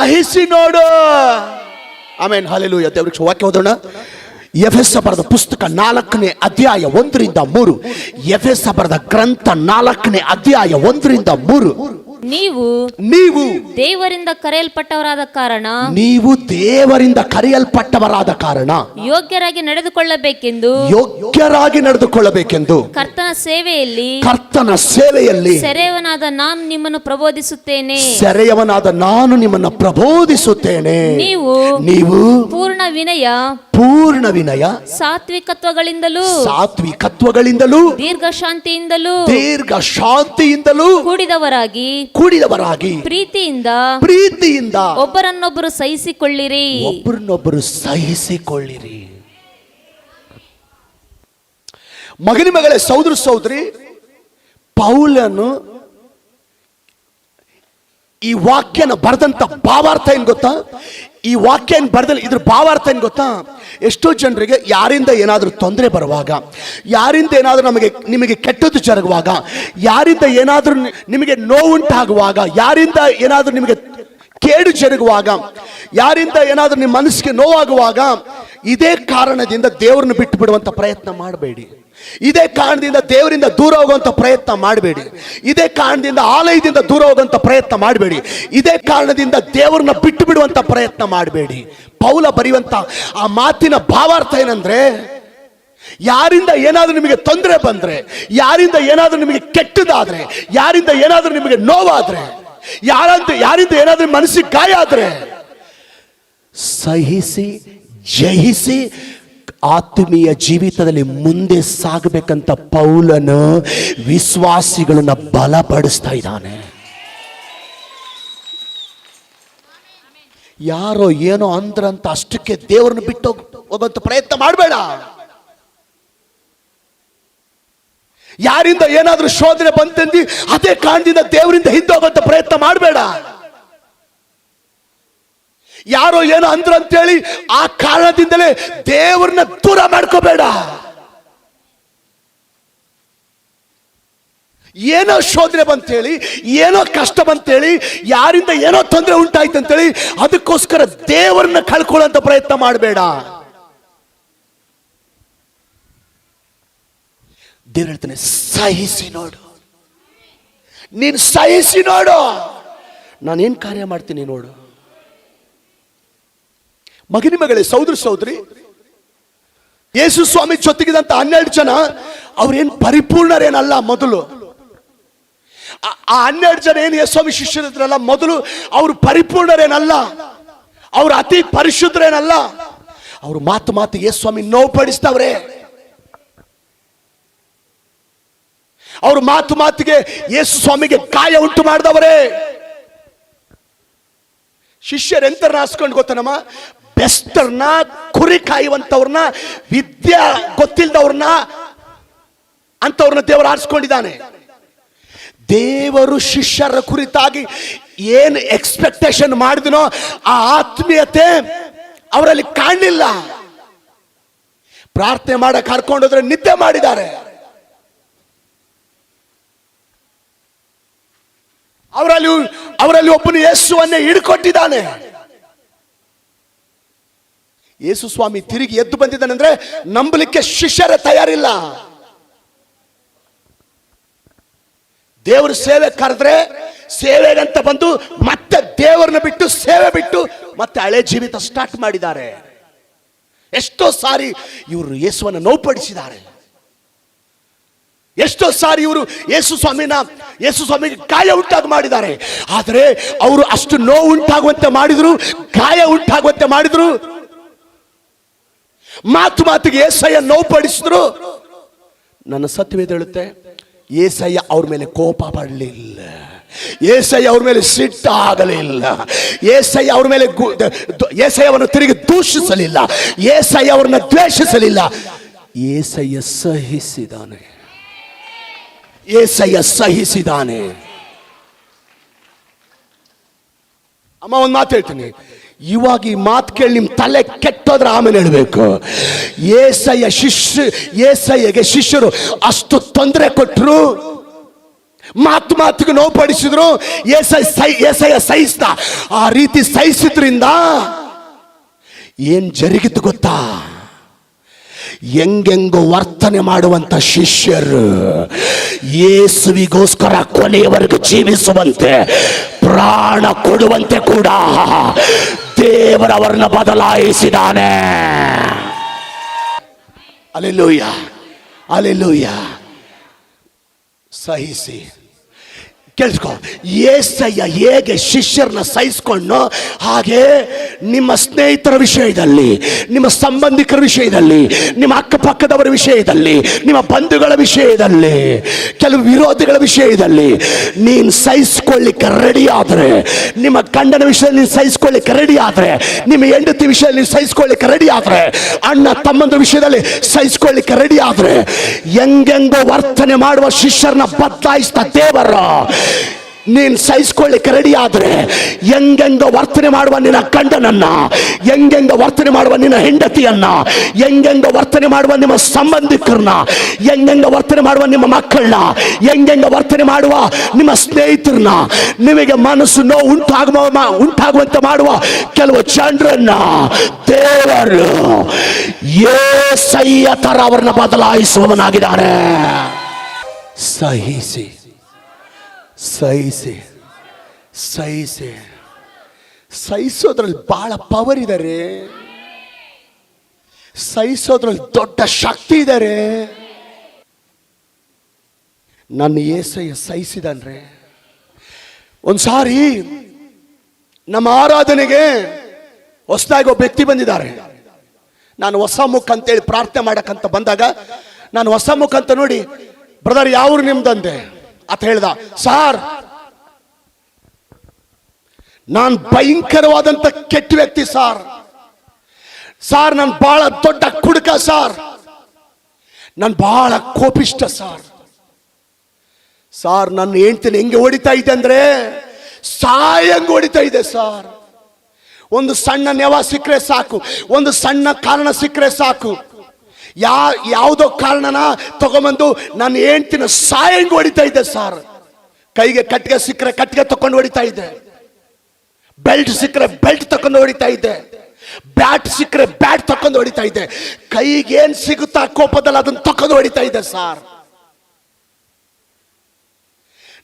ಸಹಿಸಿ ನೋಡು. Amen, hallelujah. ದೇವರಿಗೆ ವಾಕ್ಯ ಓದೋಣ. ಎಫೆಸ ಬರೆದ ಪುಸ್ತಕ 4ನೇ ಅಧ್ಯಾಯ 1-3. ಎಫೆಸ ಬರೆದ ಗ್ರಂಥ 4ನೇ ಅಧ್ಯಾಯ 1-3. ನೀವು ದೇವರಿಂದ ಕರೆಯಲ್ಪಟ್ಟವರಾದ ಕಾರಣ, ನೀವು ದೇವರಿಂದ ಕರೆಯಲ್ಪಟ್ಟವರಾದ ಕಾರಣ ಯೋಗ್ಯರಾಗಿ ನಡೆದುಕೊಳ್ಳಬೇಕೆಂದು ಕರ್ತನ ಸೇವೆಯಲ್ಲಿ ಸೆರೆಯವನಾದ ನಾನು ನಿಮ್ಮನ್ನು ಪ್ರಬೋಧಿಸುತ್ತೇನೆ. ನೀವು ಪೂರ್ಣ ವಿನಯ ಸಾತ್ವಿಕತ್ವಗಳಿಂದಲೂ ದೀರ್ಘ ಶಾಂತಿಯಿಂದಲೂ ಕೂಡಿದವರಾಗಿ ಪ್ರೀತಿಯಿಂದ ಒಬ್ಬರನ್ನೊಬ್ಬರು ಸಹಿಸಿಕೊಳ್ಳಿರಿ. ಮಗನೇ, ಸಹೋದರಿ, ಪೌಲನು ಈ ವಾಕ್ಯನ ಬರೆದಂತ ಭಾವಾರ್ಥ ಏನ್ ಗೊತ್ತಾ? ಈ ವಾಕ್ಯ ಇದ್ರ ಭಾವಾರ್ಥ ಏನ್ ಗೊತ್ತಾ? ಎಷ್ಟೋ ಜನರಿಗೆ ಯಾರಿಂದ ಏನಾದರೂ ತೊಂದರೆ ಬರುವಾಗ, ಯಾರಿಂದ ಏನಾದರೂ ನಿಮಗೆ ಕೆಟ್ಟದ್ದು ಜರುಗುವಾಗ, ಯಾರಿಂದ ಏನಾದರೂ ನಿಮಗೆ ನೋವುಂಟಾಗುವಾಗ, ಯಾರಿಂದ ಏನಾದರೂ ನಿಮಗೆ ಕೇಡು ಜರುಗುವಾಗ, ಯಾರಿಂದ ಏನಾದರೂ ನಿಮ್ಮ ಮನಸ್ಸಿಗೆ ನೋವಾಗುವಾಗ, ಇದೇ ಕಾರಣದಿಂದ ದೇವರನ್ನು ಬಿಟ್ಟು ಬಿಡುವಂತ ಪ್ರಯತ್ನ ಮಾಡಬೇಡಿ. ಇದೇ ಕಾರಣದಿಂದ ದೇವರಿಂದ ದೂರ ಹೋಗುವಂತ ಪ್ರಯತ್ನ ಮಾಡಬೇಡಿ. ಇದೇ ಕಾರಣದಿಂದ ಆಲಯದಿಂದ ದೂರ ಹೋಗುವಂತ ಪ್ರಯತ್ನ ಮಾಡಬೇಡಿ. ಇದೇ ಕಾರಣದಿಂದ ದೇವರನ್ನ ಬಿಟ್ಟು ಬಿಡುವಂತ ಪ್ರಯತ್ನ ಮಾಡಬೇಡಿ. ಪೌಲ ಬರೆಯುವಂತ ಆ ಮಾತಿನ ಭಾವಾರ್ಥ ಏನಂದ್ರೆ, ಯಾರಿಂದ ಏನಾದರೂ ನಿಮಗೆ ತೊಂದರೆ ಬಂದ್ರೆ, ಯಾರಿಂದ ಏನಾದರೂ ನಿಮಗೆ ಕೆಟ್ಟದಾದ್ರೆ, ಯಾರಿಂದ ಏನಾದರೂ ನಿಮಗೆ ನೋವಾದ್ರೆ, ಯಾರಿಂದ ಏನಾದರೂ ಮನಸ್ಸಿಗೆ ಗಾಯ ಆದ್ರೆ, ಸಹಿಸಿ ಜಯಿಸಿ ಆತ್ಮೀಯ ಜೀವಿತದಲ್ಲಿ ಮುಂದೆ ಸಾಗಬೇಕಂತ ಪೌಲನು ವಿಶ್ವಾಸಿಗಳನ್ನ ಬಲಪಡಿಸ್ತಾ ಇದ್ದಾನೆ. ಯಾರೋ ಏನೋ ಅಂದ್ರಂತ ಅಷ್ಟಕ್ಕೆ ದೇವರನ್ನು ಬಿಟ್ಟು ಹೋಗುವಂತ ಪ್ರಯತ್ನ ಮಾಡಬೇಡ. ಯಾರಿಂದ ಏನಾದ್ರೂ ಶೋಧನೆ ಬಂತಂದಿ ಅದೇ ಕಾರಣದಿಂದ ದೇವರಿಂದ ಹಿಂದೋಗುವಂತ ಪ್ರಯತ್ನ ಮಾಡಬೇಡ. ಯಾರೋ ಏನೋ ಅಂದ್ರು ಅಂತೇಳಿ ಆ ಕಾರಣದಿಂದಲೇ ದೇವರನ್ನ ದೂರ ಮಾಡ್ಕೋಬೇಡ. ಏನೋ ಶೋಧನೆ ಬಂತೇಳಿ, ಏನೋ ಕಷ್ಟ ಬಂತೇಳಿ, ಯಾರಿಂದ ಏನೋ ತೊಂದರೆ ಉಂಟಾಯ್ತು ಅಂತೇಳಿ ಅದಕ್ಕೋಸ್ಕರ ದೇವರನ್ನ ಕಳ್ಕೊಳ್ಳುವಂತ ಪ್ರಯತ್ನ ಮಾಡಬೇಡ. ದೇವ್ರು ಹೇಳ್ತಾನೆ, ಸಹಿಸಿ ನೋಡು. ನೀನು ಸಹಿಸಿ ನೋಡು, ನಾನೇನ್ ಕಾರ್ಯ ಮಾಡ್ತೀನಿ ನೋಡು. ಮಗನೇ, ಸಹೋದರಿ, ಯೇಸು ಸ್ವಾಮಿ ಜೊತೆಗಿದಂತ 12 ಜನ ಅವ್ರೇನ್ ಪರಿಪೂರ್ಣರೇನಲ್ಲ. ಮೊದಲು ಆ 12 ಜನ ಏನು ಯೇಸು ಸ್ವಾಮಿ ಶಿಷ್ಯರಿದ್ರಲ್ಲ, ಮೊದಲು ಅವರು ಪರಿಪೂರ್ಣರೇನಲ್ಲ, ಅವ್ರು ಅತಿ ಪರಿಶುದ್ಧರೇನಲ್ಲ. ಅವ್ರು ಮಾತು ಯೇಸು ಸ್ವಾಮಿ ನೋವು ಪಡಿಸ್ತವ್ರೆ. ಅವ್ರ ಮಾತಿಗೆ ಯೇಸು ಸ್ವಾಮಿಗೆ ಗಾಯ ಉಂಟು ಮಾಡಿದವರೇ. ಶಿಷ್ಯರು ಎಂತರನ್ನ ಹಾಸ್ಕೊಂಡು ಗೊತ್ತನಮ್ಮ? ಬೆಸ್ತರ್ನ, ಕುರಿ ಕಾಯುವಂತವ್ರನ್ನ, ವಿದ್ಯಾ ಗೊತ್ತಿಲ್ದವ್ರನ್ನ ಅಂತವ್ರನ್ನ ದೇವರು ಆರಿಸ್ಕೊಂಡಿದ್ದಾನೆ. ದೇವರು ಶಿಷ್ಯರ ಕುರಿತಾಗಿ ಏನು ಎಕ್ಸ್ಪೆಕ್ಟೇಷನ್ ಮಾಡಿದನೋ ಆ ಆತ್ಮೀಯತೆ ಅವರಲ್ಲಿ ಕಾಣಲಿಲ್ಲ. ಪ್ರಾರ್ಥನೆ ಮಾಡಕ್ ಕರ್ಕೊಂಡೋದ್ರೆ ನಿದ್ದೆ ಮಾಡಿದ್ದಾರೆ. ಅವರಲ್ಲಿ ಒಬ್ಬನು ಯೇಸುವನ್ನೇ ಹಿಡ್ಕೊಟ್ಟಿದ್ದಾನೆ. ಯೇಸು ಸ್ವಾಮಿ ತಿರುಗಿ ಎದ್ದು ಬಂದಿದ್ದಾನೆ ಅಂದ್ರೆ ನಂಬಲಿಕ್ಕೆ ಶಿಷ್ಯರ ತಯಾರಿಲ್ಲ. ದೇವರು ಸೇವೆ ಕರೆದ್ರೆ ಸೇವೆಗಂತ ಬಂದು ಮತ್ತೆ ದೇವರನ್ನ ಬಿಟ್ಟು ಸೇವೆ ಬಿಟ್ಟು ಮತ್ತೆ ಹಳೆ ಜೀವಿತ ಸ್ಟಾರ್ಟ್ ಮಾಡಿದ್ದಾರೆ. ಎಷ್ಟೋ ಸಾರಿ ಇವರು ಯೇಸುವನ್ನ ನೋವುಪಡಿಸಿದ್ದಾರೆ. ಎಷ್ಟೋ ಸಾರಿ ಇವರು ಯೇಸು ಸ್ವಾಮಿಗೆ ಗಾಯ ಉಂಟಾಗಿ ಮಾಡಿದ್ದಾರೆ. ಆದರೆ ಅವರು ಅಷ್ಟು ನೋವು ಉಂಟಾಗುವಂತೆ ಮಾಡಿದ್ರು, ಗಾಯ ಉಂಟಾಗುವಂತೆ ಮಾಡಿದ್ರು, ಮಾತಿಗೆ ಏಸಯ್ಯ ನೋವು ಪಡಿಸಿದ್ರು. ನನ್ನ ಸತ್ಯವೇದ ಹೇಳುತ್ತೆ, ಏಸಯ್ಯ ಅವ್ರ ಮೇಲೆ ಕೋಪ ಪಡಲಿಲ್ಲ, ಏಸಯ್ಯ ಅವ್ರ ಮೇಲೆ ಸಿಟ್ಟ ಆಗಲಿಲ್ಲ, ಏಸಯ್ಯ ಅವ್ರ ಮೇಲೆ ಏಸಯ್ಯವನ್ನು ತಿರುಗಿ ದೂಷಿಸಲಿಲ್ಲ, ಏಸಯ್ಯ ಅವ್ರನ್ನ ದ್ವೇಷಿಸಲಿಲ್ಲ. ಏಸಯ್ಯ ಸಹಿಸಿದಾನೆ, ಏಸಯ್ಯ ಸಹಿಸಿದಾನೆ. ಅಮ್ಮ, ಒಂದು ಮಾತು ಹೇಳ್ತೀನಿ, ಇವಾಗ ಈ ಮಾತು ಕೇಳಿ ನಿಮ್ ತಲೆ ಕೆಟ್ಟೋದ್ರೆ ಆಮೇಲೆ ಹೇಳ್ಬೇಕು. ಏಸಯ್ಯಗೆ ಶಿಷ್ಯರು ಅಷ್ಟು ತೊಂದರೆ ಕೊಟ್ಟರು, ಮಾತಿಗೆ ನೋವು ಪಡಿಸಿದ್ರು, ಏಸಯ್ಯ ಸಹಿಸ್ದ. ಆ ರೀತಿ ಸಹಿಸಿದ್ರಿಂದ ಏನ್ ಜರುಗಿತು ಗೊತ್ತಾ? ಹೆಂಗೆಂಗೋ ವರ್ತನೆ ಮಾಡುವಂತ ಶಿಷ್ಯರು ಯೇಸುವಿಗೋಸ್ಕರ ಕೊನೆಯವರೆಗೂ ಜೀವಿಸುವಂತೆ, ಪ್ರಾಣ ಕೊಡುವಂತೆ ಕೂಡ ದೇವರವರನ್ನ ಬದಲಾಯಿಸಿದಾನೆ. Alleluia, alleluia. ಸಹಿಸಿ ಕೇಳಿಸ್ಕೊ, ಏಸಯ್ಯ ಹೇಗೆ ಶಿಷ್ಯರನ್ನ ಸಹಿಸ್ಕೊಂಡು, ಹಾಗೆ ನಿಮ್ಮ ಸ್ನೇಹಿತರ ವಿಷಯದಲ್ಲಿ, ನಿಮ್ಮ ಸಂಬಂಧಿಕರ ವಿಷಯದಲ್ಲಿ, ನಿಮ್ಮ ಅಕ್ಕಪಕ್ಕದವರ ವಿಷಯದಲ್ಲಿ, ನಿಮ್ಮ ಬಂಧುಗಳ ವಿಷಯದಲ್ಲಿ, ಕೆಲವು ವಿರೋಧಿಗಳ ವಿಷಯದಲ್ಲಿ ನೀನು ಸಹಿಸ್ಕೊಳ್ಳಿಕ್ಕೆ ರೆಡಿ ಆದ್ರೆ, ನಿಮ್ಮ ಗಂಡನ ವಿಷಯದಲ್ಲಿ ನೀನು ಸಹಿಸ್ಕೊಳ್ಳಿಕ್ಕೆ ರೆಡಿ ಆದ್ರೆ, ನಿಮ್ಮ ಹೆಂಡತಿ ವಿಷಯದಲ್ಲಿ ನೀನು ಸಹಿಸ್ಕೊಳ್ಳಿಕ್ಕೆ ರೆಡಿ ಆದ್ರೆ, ಅಣ್ಣ ತಮ್ಮಂದ್ರ ವಿಷಯದಲ್ಲಿ ಸಹಿಸ್ಕೊಳ್ಳಿಕ್ಕೆ ರೆಡಿ ಆದ್ರೆ, ಹೆಂಗೆಂಗೋ ವರ್ತನೆ ಮಾಡುವ ಶಿಷ್ಯರನ್ನ ಬದಲಾಯಿಸಿದ ದೇವರು ನೀನ್ ಸಹಿಸ್ಕೊಳ್ಳಿಕ್ಕೆ ರೆಡಿ ಆದ್ರೆ, ಹೆಂಗೆಂಗ ವರ್ತನೆ ಮಾಡುವ ನಿನ್ನ ಗಂಡನನ್ನ, ಹೆಂಗೆಂಗ ವರ್ತನೆ ಮಾಡುವ ನಿನ್ನ ಹೆಂಡತಿಯನ್ನ, ಹೆಂಗೆಂಗ ವರ್ತನೆ ಮಾಡುವ ನಿಮ್ಮ ಸಂಬಂಧಿಕರನ್ನ, ಹೆಂಗೆಂಗ ವರ್ತನೆ ಮಾಡುವ ನಿಮ್ಮ ಮಕ್ಕಳನ್ನ, ಹೆಂಗೆಂಗ ವರ್ತನೆ ಮಾಡುವ ನಿಮ್ಮ ಸ್ನೇಹಿತರನ್ನ, ನಿಮಗೆ ಮನಸ್ಸು ನೋವು ಉಂಟಾಗುವಂತೆ ಮಾಡುವ ಕೆಲವು ಜನರನ್ನ ದೇವರು ಯೇಸಯ್ಯ ತರ ಅವರನ್ನ ಬದಲಾಯಿಸುವವನಾಗಿದ್ದಾನೆ. ಸಹಿಸಿ ಸಹಿಸಿ ಸಹಿಸಿ ಸಹಿಸೋದ್ರಲ್ಲಿ ಬಹಳ ಪವರ್ ಇದ್ದಾರೆ, ಸಹಿಸೋದ್ರಲ್ಲಿ ದೊಡ್ಡ ಶಕ್ತಿ ಇದ್ದಾರೆ. ನನ್ನ ಏಸಯ್ಯ ಸಹಿಸಿದನ್ರೆ. ಒಂದ್ಸಾರಿ ನಮ್ಮ ಆರಾಧನೆಗೆ ಹೊಸದಾಗಿ ಒಬ್ಬ ವ್ಯಕ್ತಿ ಬಂದಿದ್ದಾರೆ. ನಾನು ಹೊಸ ಮುಖ ಅಂತೇಳಿ ಪ್ರಾರ್ಥನೆ ಮಾಡಕ್ಕಂತ ಬಂದಾಗ, ನಾನು ಹೊಸ ಮುಖ ಅಂತ ನೋಡಿ, ಬ್ರದರ್ ಯಾವ್ರು ನಿಮ್ದಂದೆ ಅಂತ ಹೇಳ್ದ. ಸಾರ್, ನಾನು ಭಯಂಕರವಾದಂತ ಕೆಟ್ಟ ವ್ಯಕ್ತಿ ಸಾರ್, ನಾನು ಬಹಳ ದೊಡ್ಡ ಕುಡುಕ ಸಾರ್, ನಾನು ಬಹಳ ಕೋಪಿಷ್ಟ ಸಾರ್, ನನ್ನ ಹೆಂಡ್ತಿನ ಹೆಂಗೆ ಹೊಡಿತಾ ಇದೆ ಅಂದ್ರೆ ಸಾಯಂಗ್ ಹೊಡಿತಾ ಇದೆ ಸಾರ್. ಒಂದು ಸಣ್ಣ ನೆವ ಸಿಕ್ಕರೆ ಸಾಕು, ಒಂದು ಸಣ್ಣ ಕಾರಣ ಸಿಕ್ಕರೆ ಸಾಕು, ಯಾವುದೋ ಕಾರಣನ ತಗೊಂಬಂದು ನನ್ನ ಹೆಂಡ್ತಿನ ಸಾಯಂಗ್ ಹೊಡಿತಾ ಇದ್ದೆ ಸಾರ್. ಕೈಗೆ ಕಟ್ಟಿಗೆ ಸಿಕ್ಕರೆ ಕಟ್ಟಿಗೆ ತಕೊಂಡು ಹೊಡಿತಾ ಇದ್ದೆ, ಬೆಲ್ಟ್ ಸಿಕ್ಕರೆ ಬೆಲ್ಟ್ ತಕೊಂಡು ಹೊಡಿತಾ ಇದ್ದೆ, ಬ್ಯಾಟ್ ಸಿಕ್ಕರೆ ಬ್ಯಾಟ್ ತಕೊಂಡು ಹೊಡಿತಾ ಇದ್ದೆ, ಕೈಗೆ ಏನ್ ಸಿಗುತ್ತಾ ಕೋಪದಲ್ಲಿ ಅದನ್ನ ತಕೊಂಡು ಹೊಡಿತಾ ಇದ್ದೆ ಸಾರ್.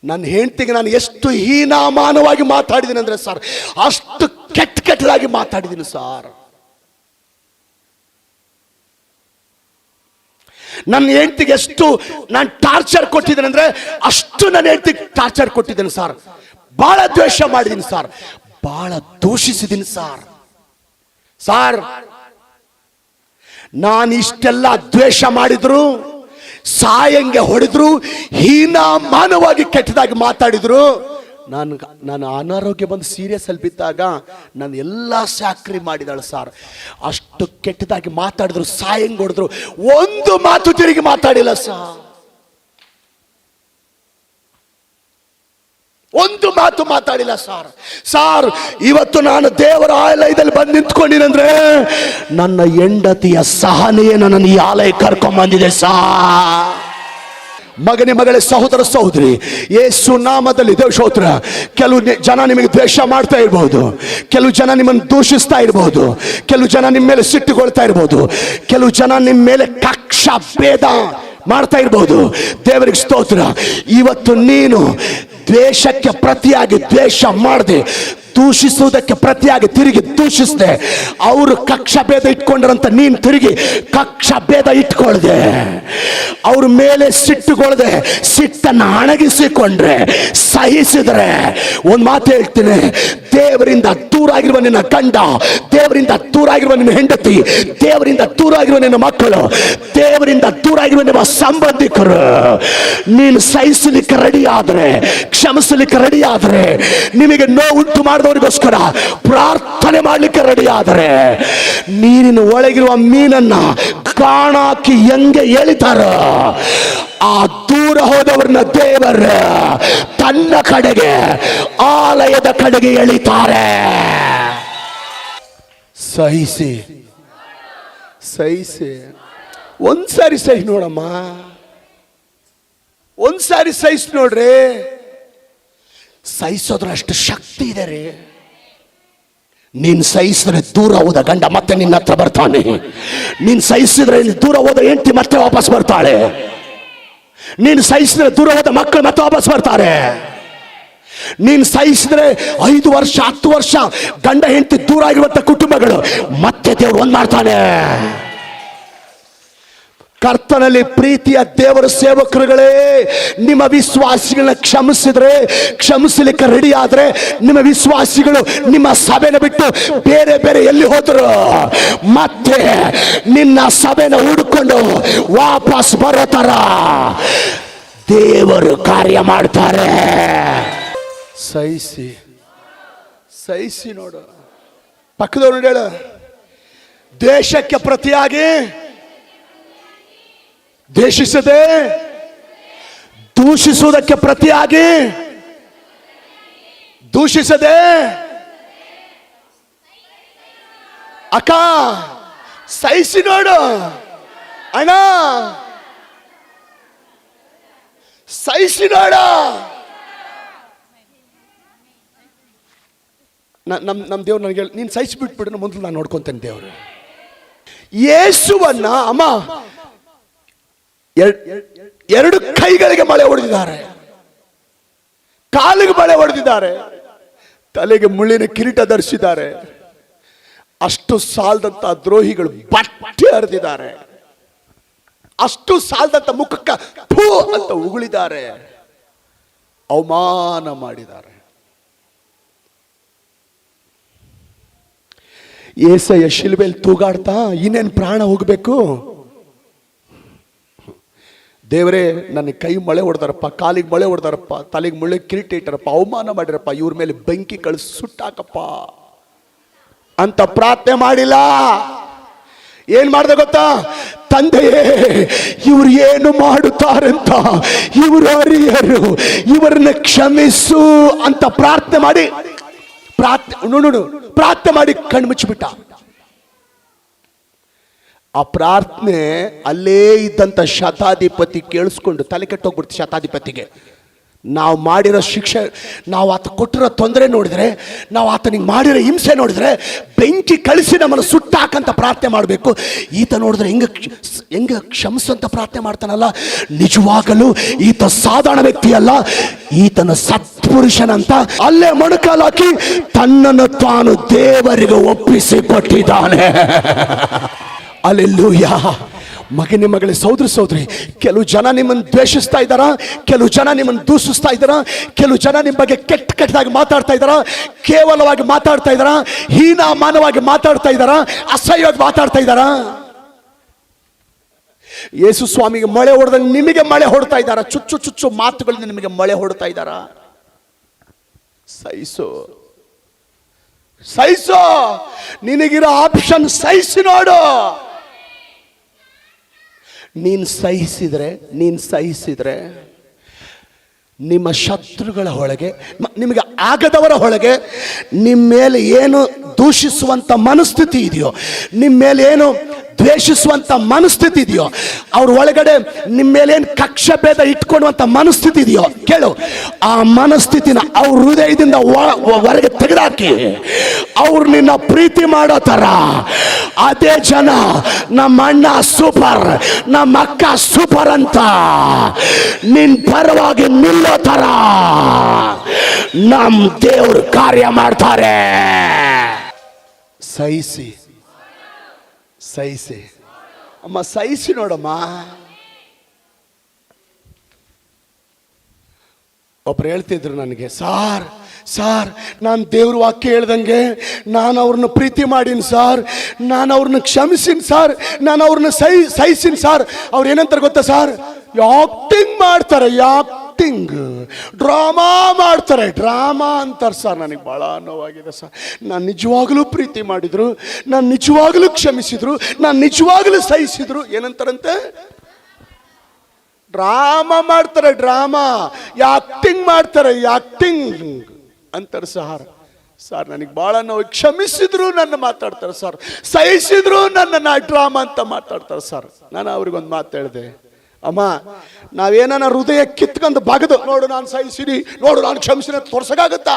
ನನ್ನ ಹೆಂಡ್ತಿಗೆ ನಾನು ಎಷ್ಟು ಹೀನಾಮಾನವಾಗಿ ಮಾತಾಡಿದ್ದೀನಿ ಅಂದ್ರೆ ಸರ್, ಅಷ್ಟು ಕೆಟ್ಟದಾಗಿ ಮಾತಾಡಿದ್ದೀನಿ ಸಾರ್. ನನ್ನ ಹೆಂಡ್ತಿಗೆ ಎಷ್ಟು ನಾನು ಟಾರ್ಚರ್ ಕೊಟ್ಟಿದ್ದೇನೆ ಅಂದ್ರೆ ಅಷ್ಟು ನನ್ನ ಹೆಂಡ್ತಿಗೆ ಟಾರ್ಚರ್ ಕೊಟ್ಟಿದ್ದೇನೆ ಸರ್. ಬಹಳ ದ್ವೇಷ ಮಾಡಿದ್ದೀನಿ ಸರ್, ಬಹಳ ದೂಷಿಸಿದ್ದೀನಿ ಸಾರ್. ನಾನು ಇಷ್ಟೆಲ್ಲ ದ್ವೇಷ ಮಾಡಿದ್ರು, ಸಾಯಂಗೆ ಹೊಡೆದ್ರು, ಹೀನಾಮಾನವಾಗಿ ಕೆಟ್ಟದಾಗಿ ಮಾತಾಡಿದ್ರು, ನಾನು ಅನಾರೋಗ್ಯ ಬಂದು ಸೀರಿಯಸ್ ಅಲ್ಲಿ ಬಿದ್ದಾಗ ನಾನು ಎಲ್ಲ ಸ್ಯಾಕ್ರಿ ಮಾಡಿದಾಳು ಸಾರ್. ಅಷ್ಟು ಕೆಟ್ಟದಾಗಿ ಮಾತಾಡಿದ್ರು, ಸಾಯಂಗ್ ಹೊಡೆದ್ರು, ಒಂದು ಮಾತು ತಿರುಗಿ ಮಾತಾಡಿಲ್ಲ ಸಾರ್, ಒಂದು ಮಾತು ಮಾತಾಡಿಲ್ಲ ಸಾರ್. ಇವತ್ತು ನಾನು ದೇವರ ಆಲಯದಲ್ಲಿ ಬಂದು ನಿಂತ್ಕೊಂಡಿನಂದ್ರೆ ನನ್ನ ಹೆಂಡತಿಯ ಸಹನೆಯೇ ನನ್ನ ಈ ಆಲಯ ಕರ್ಕೊಂಡ್ ಬಂದಿದೆ ಸಾರ್. ಮಗನೇ, ಮಗಳೇ, ಸಹೋದರ ಸಹೋದರಿ, ಯೇಸು ನಾಮದಲ್ಲಿ ದೇವಶೋತ್ರ. ಕೆಲವು ಜನ ನಿಮಗೆ ದ್ವೇಷ ಮಾಡ್ತಾ ಇರಬಹುದು, ಕೆಲವು ಜನ ನಿಮ್ಮನ್ನು ದೂಷಿಸ್ತಾ ಇರಬಹುದು, ಕೆಲವು ಜನ ನಿಮ್ಮ ಮೇಲೆ ಸಿಟ್ಟುಕೊಳ್ತಾ ಇರಬಹುದು, ಕೆಲವು ಜನ ನಿಮ್ಮ ಮೇಲೆ ಕಕ್ಷ ಭೇದ ಮಾಡ್ತಾ ಇರಬಹುದು. ದೇವರಿಗೆ ಸ್ತೋತ್ರ. ಇವತ್ತು ನೀನು ದ್ವೇಷಕ್ಕೆ ಪ್ರತಿಯಾಗಿ ದ್ವೇಷ ಮಾಡದೆ, ದೂಷಿಸುವುದಕ್ಕೆ ಪ್ರತಿಯಾಗಿ ತಿರುಗಿ ದೂಷಿಸದೆ, ಅವರು ಕಕ್ಷ ಭೇದ ಇಟ್ಕೊಂಡ್ರಂತ ನೀನು ತಿರುಗಿ ಕಕ್ಷ ಭೇದ ಇಟ್ಕೊಳ್ದೆ, ಅವ್ರ ಮೇಲೆ ಸಿಟ್ಟುಗೊಳ್ದೆ ಸಿಟ್ಟನ್ನು ಅಣಗಿಸಿಕೊಂಡ್ರೆ, ಸಹಿಸಿದ್ರೆ, ಒಂದು ಮಾತು ಹೇಳ್ತೀನಿ, ದೇವರಿಂದ ದೂರ ಆಗಿರುವ ನಿನ್ನ ಗಂಡ, ದೇವರಿಂದ ದೂರ ಆಗಿರುವ ನಿನ್ನ ಹೆಂಡತಿ, ದೇವರಿಂದ ದೂರ ಆಗಿರುವ ನಿನ್ನ ಮಕ್ಕಳು, ದೇವರಿಂದ ದೂರ ಆಗಿರುವ ನಿಮ್ಮ ಸಂಬಂಧಿಕರು, ನೀನು ಸಹಿಸಲಿಕ್ಕೆ ರೆಡಿ ಆದ್ರೆ, ಕ್ಷಮಿಸಲಿಕ್ಕೆ ರೆಡಿ ಆದ್ರೆ, ನಿಮಗೆ ನೋವುಂಟು ಮಾಡಿದವರಿಗೋಸ್ಕರ ಪ್ರಾರ್ಥನೆ ಮಾಡಲಿಕ್ಕೆ ರೆಡಿ ಆದರೆ, ನೀರಿನ ಒಳಗಿರುವ ಮೀನನ್ನ ಕಾಣಾಕಿ ಹೆಂಗೆ ಎಳಿತಾರ, ಆ ದೂರ ಹೋದವರನ್ನ ದೇವರ ತನ್ನ ಕಡೆಗೆ, ಆಲಯದ ಕಡೆಗೆ ಎಳಿತಾರೆ. ಸಹಿಸಿ ಒಂದ್ಸಾರಿ ಸಹಿ ನೋಡಮ್ಮ, ಒಂದ್ಸಾರಿ ಸಹಿಸಿ ನೋಡ್ರಿ, ಸಹಿಸೋದ್ರ ಅಷ್ಟು ಶಕ್ತಿ ಇದೆ ರೀ. ನೀನ್ ಸಹಿಸಿದ್ರೆ ದೂರ ಹೋದ ಗಂಡ ಮತ್ತೆ ನಿನ್ನ ಹತ್ರ ಬರ್ತಾನೆ. ನೀನ್ ಸಹಿಸಿದ್ರೆ ದೂರ ಹೋದ ಹೆಂಡತಿ ಮತ್ತೆ ವಾಪಸ್ ಬರ್ತಾಳೆ. ನೀನು ಸಹಿಸಿದ್ರೆ ದೂರ ಹೋದ ಮಕ್ಕಳು ಮತ್ತೆ ವಾಪಸ್ ಬರ್ತಾರೆ. ನೀನು ಸಹಿಸಿದ್ರೆ 5 ವರ್ಷ 10 ವರ್ಷ ಗಂಡ ಹೆಂಡತಿ ದೂರ ಆಗಿರುವಂತ ಕುಟುಂಬಗಳು ಮತ್ತೆ ದೇವರು ಒಂದ್ ಮಾಡ್ತಾನೆ. ಕರ್ತನಲ್ಲಿ ಪ್ರೀತಿಯ ದೇವರ ಸೇವಕರುಗಳೇ, ನಿಮ್ಮ ವಿಶ್ವಾಸಿಗಳನ್ನ ಕ್ಷಮಿಸಲಿಕ್ಕೆ ರೆಡಿ ಆದ್ರೆ, ನಿಮ್ಮ ವಿಶ್ವಾಸಿಗಳು ನಿಮ್ಮ ಸಭೆನ ಬಿಟ್ಟು ಬೇರೆ ಬೇರೆ ಎಲ್ಲಿ ಹೋದ್ರು ಮತ್ತೆ ನಿನ್ನ ಸಭೆನ ಹುಡುಕೊಂಡು ವಾಪಸ್ ಬರೋ ತರ ದೇವರು ಕಾರ್ಯ ಮಾಡ್ತಾರೆ. ಸಹಿಸಿ ನೋಡು. ಪಕ್ಕದವ್ರು ಹೇಳು, ದೇಶಕ್ಕೆ ಪ್ರತಿಯಾಗಿ ದೇಶಿಸದೆ, ದೂಷಿಸುವುದಕ್ಕೆ ಪ್ರತಿಯಾಗಿ ದೂಷಿಸದೆ. ಅಕ್ಕ ಸಹಿಸಿ ನೋಡು, ಅಣ್ಣ ಸಹಿಸಿ ನೋಡು. ನಮ್ಮ ದೇವ್ರು ನನಗೆ ನೀನು ಸಹಿಸಿ ಬಿಟ್ಬಿಡು, ಮೊದಲು ನಾನು ನೋಡ್ಕೊಂತೇನೆ. ದೇವರು ಯೇಸುವನ್ನ ಅಮ್ಮ 2 ಕೈಗಳಿಗೆ ಮಳೆ ಹೊಡೆದಿದ್ದಾರೆ, ಕಾಲಿಗೆ ಮಳೆ ಹೊಡೆದಿದ್ದಾರೆ, ತಲೆಗೆ ಮುಳ್ಳಿನ ಕಿರೀಟ ಧರಿಸಿದ್ದಾರೆ. ಅಷ್ಟು ಸಾಲದಂತ ದ್ರೋಹಿಗಳು ಬಟ್ಟೆ ಹರಿದಿದ್ದಾರೆ. ಅಷ್ಟು ಸಾಲದಂತ ಮುಖಕ್ಕೆ ಥೂ ಅಂತ ಉಗುಳಿದ್ದಾರೆ, ಅವಮಾನ ಮಾಡಿದ್ದಾರೆ. ಏಸಯ್ಯ ಶಿಲುಬೆಯಲ್ಲಿ ತೂಗಾಡ್ತಾ ಇನ್ನೇನು ಪ್ರಾಣ ಹೋಗ್ಬೇಕು. ದೇವರೇ, ನನ್ನ ಕೈ ಮಳೆ ಹೊಡೆದಾರಪ್ಪ, ಕಾಲಿಗೆ ಮಳೆ ಹೊಡೆದಾರಪ್ಪ, ತಲೆಗೆ ಮುಳ್ಳೆ ಕಿರೀಟ ಇಟ್ಟಾರಪ್ಪ, ಅವಮಾನ ಮಾಡಿರಪ್ಪ, ಇವ್ರ ಮೇಲೆ ಬೆಂಕಿ ಕಳಿಸಿ ಸುಟ್ಟಾಕಪ್ಪ ಅಂತ ಪ್ರಾರ್ಥನೆ ಮಾಡಿಲ್ಲ. ಏನ್ ಮಾಡ್ದೆ ಗೊತ್ತಾ? ತಂದೆಯೇ, ಇವ್ರು ಏನು ಮಾಡುತ್ತಾರಂತ ಇವರು ಅರಿಯರು, ಇವರನ್ನ ಕ್ಷಮಿಸು ಅಂತ ಪ್ರಾರ್ಥನೆ ಮಾಡಿ ಕಣ್ಣು ಮುಚ್ಚಿಬಿಟ್ಟ. ಆ ಪ್ರಾರ್ಥನೆ ಅಲ್ಲೇ ಇದ್ದಂತ ಶತಾಧಿಪತಿ ಕೇಳಿಸ್ಕೊಂಡು ತಲೆ ಕೆಟ್ಟೋಗ್ಬಿಡ್ತು. ಶತಾಧಿಪತಿಗೆ ನಾವು ಮಾಡಿರೋ ಶಿಕ್ಷೆ, ನಾವು ಆತ ಕೊಟ್ಟಿರೋ ತೊಂದರೆ ನೋಡಿದ್ರೆ, ನಾವು ಆತನಿಗೆ ಮಾಡಿರೋ ಹಿಂಸೆ ನೋಡಿದ್ರೆ ಬೆಂಕಿ ಕಳಿಸಿ ನಮ್ಮನ್ನು ಸುಟ್ಟಾಕಂತ ಪ್ರಾರ್ಥನೆ ಮಾಡಬೇಕು. ಈತ ನೋಡಿದ್ರೆ ಹೆಂಗ ಕ್ಷಮಿಸುವಂತ ಪ್ರಾರ್ಥನೆ ಮಾಡ್ತಾನಲ್ಲ, ನಿಜವಾಗಲೂ ಈತ ಸಾಧಾರಣ ವ್ಯಕ್ತಿ ಅಲ್ಲ, ಈತನ ಸತ್ಪುರುಷನಂತ ಅಲ್ಲೇ ಮೊಣಕಾಲಾಕಿ ತನ್ನನ್ನು ತಾನು ದೇವರಿಗೆ ಒಪ್ಪಿಸಿ ಕೊಟ್ಟಿದ್ದಾನೆ. ಅಲ್ಲೆಲ್ಲೂಯ. ಮಗನೇ ಮಗಳೇ, ಸೋದರಿ, ಕೆಲವು ಜನ ನಿಮ್ಮನ್ನು ದ್ವೇಷಿಸ್ತಾ ಇದ್ದಾರ, ಕೆಲವು ಜನ ನಿಮ್ಮನ್ನು ದೂಷಿಸ್ತಾ ಇದ್ದಾರ, ಕೆಲವು ಜನ ನಿಮ್ಮ ಬಗ್ಗೆ ಕೆಟ್ಟದಾಗಿ ಮಾತಾಡ್ತಾ ಇದ್ದಾರ, ಕೇವಲವಾಗಿ ಮಾತಾಡ್ತಾ ಇದ್ದಾರ, ಹೀನಾಮಾನವಾಗಿ ಮಾತಾಡ್ತಾ ಇದ್ದಾರ, ಅಸಹ್ಯವಾಗಿ ಮಾತಾಡ್ತಾ ಇದ್ದಾರ. ಯೇಸು ಸ್ವಾಮಿಗೆ ಮಳೆ ಹೊಡೆದಂಗೆ ನಿಮಗೆ ಮಳೆ ಹೊಡ್ತಾ ಇದ್ದಾರ. ಚುಚ್ಚು ಮಾತುಗಳಿಂದ ನಿಮಗೆ ಮಳೆ ಹೊಡ್ತಾ ಇದ್ದಾರ. ಸಹಿಸೋ, ನಿನಗಿರೋ ಆಪ್ಷನ್ ಸಹಿಸಿ ನೋಡು. ನೀನು ಸಹಿಸಿದ್ರೆ ನಿಮ್ಮ ಶತ್ರುಗಳ ಒಳಗೆ, ನಿಮಗೆ ಆಗದವರ ಒಳಗೆ ನಿಮ್ಮ ಮೇಲೆ ಏನು ದೂಷಿಸುವಂತ ಮನಸ್ಥಿತಿ ಇದೆಯೋ, ನಿಮ್ಮ ಮೇಲೆ ಏನು ದ್ವೇಷಿಸುವಂತ ಮನಸ್ಥಿತಿ ಇದೆಯೋ, ಅವ್ರ ಒಳಗಡೆ ನಿಮ್ಮ ಮೇಲೆ ಏನು ಕಕ್ಷೆ ಭೇದ ಇಟ್ಕೊಳ್ಳುವಂತ ಮನಸ್ಥಿತಿ ಇದೆಯೋ, ಕೇಳು, ಆ ಮನಸ್ಥಿತಿನ ಅವ್ರ ಹೃದಯದಿಂದ ಹೊರಗೆ ತೆಗೆದಾಕಿ ಅವ್ರು ನಿನ್ನ ಪ್ರೀತಿ ಮಾಡೋ ತರ, ಅದೇ ಜನ ನಮ್ಮ ಅಣ್ಣ ಸೂಪರ್, ನಮ್ಮ ಅಕ್ಕ ಸೂಪರ್ ಅಂತ ನಿನ್ ಪರವಾಗಿ ನಿಲ್ಲೋ ತರ ನಮ್ ದೇವ್ರು ಕಾರ್ಯ ಮಾಡ್ತಾರೆ. ಸಹಿಸಿ ಅಮ್ಮ, ಸಹಿಸಿ ನೋಡಮ್ಮ. ಒಬ್ರು ಹೇಳ್ತಿದ್ರು ನನಗೆ, ಸಾರ್ ನಾನು ದೇವ್ರ ವಾಕ್ಯ ಹೇಳ್ದಂಗೆ ನಾನು ಅವ್ರನ್ನ ಪ್ರೀತಿ ಮಾಡೀನಿ ಸಾರ್, ನಾನು ಅವ್ರನ್ನ ಕ್ಷಮಿಸಿನಿ ಸಾರ್, ನಾನು ಅವ್ರನ್ನ ಸಹಿಸಿನಿ ಸಾರ್. ಅವ್ರು ಏನಂತಾರೆ ಗೊತ್ತಾ ಸಾರ್? ಆಕ್ಟಿಂಗ್ ಮಾಡ್ತಾರೆ, ಡ್ರಾಮಾ ಮಾಡ್ತಾರೆ, ಡ್ರಾಮಾ ಅಂತಾರೆ ಸರ್. ನನಗೆ ಭಾಳ ನೋವಾಗಿದೆ ಸರ್. ನಾನು ನಿಜವಾಗಲೂ ಪ್ರೀತಿ ಮಾಡಿದ್ರು, ನಾನು ನಿಜವಾಗಲೂ ಕ್ಷಮಿಸಿದ್ರು, ನಾನು ನಿಜವಾಗಲೂ ಸಹಿಸಿದ್ರು. ಏನಂತಾರಂತೆ? ಡ್ರಾಮಾ ಮಾಡ್ತಾರೆ, ಆಕ್ಟಿಂಗ್ ಮಾಡ್ತಾರೆ, ಅಂತಾರೆ ಸರ್. ನನಗೆ ಭಾಳ ನೋವು. ಕ್ಷಮಿಸಿದ್ರು ನನ್ನ ಮಾತಾಡ್ತಾರೆ ಸರ್, ಸಹಿಸಿದ್ರು ನನ್ನ ಡ್ರಾಮಾ ಅಂತ ಮಾತಾಡ್ತಾರೆ ಸರ್. ನಾನು ಅವ್ರಿಗೊಂದು ಮಾತು ಹೇಳಿದೆ, ಅಮ್ಮ, ನಾವೇನ ಹೃದಯ ಕಿತ್ಕೊಂಡು ಬಗದು ನೋಡು ನಾನು ಸಹಿಸಿನಿ, ನೋಡು ನಾನು ಕ್ಷಮಿಸಿನಿ ಅಂತ ತೋರ್ಸಕ್ಕಾಗತ್ತಾ?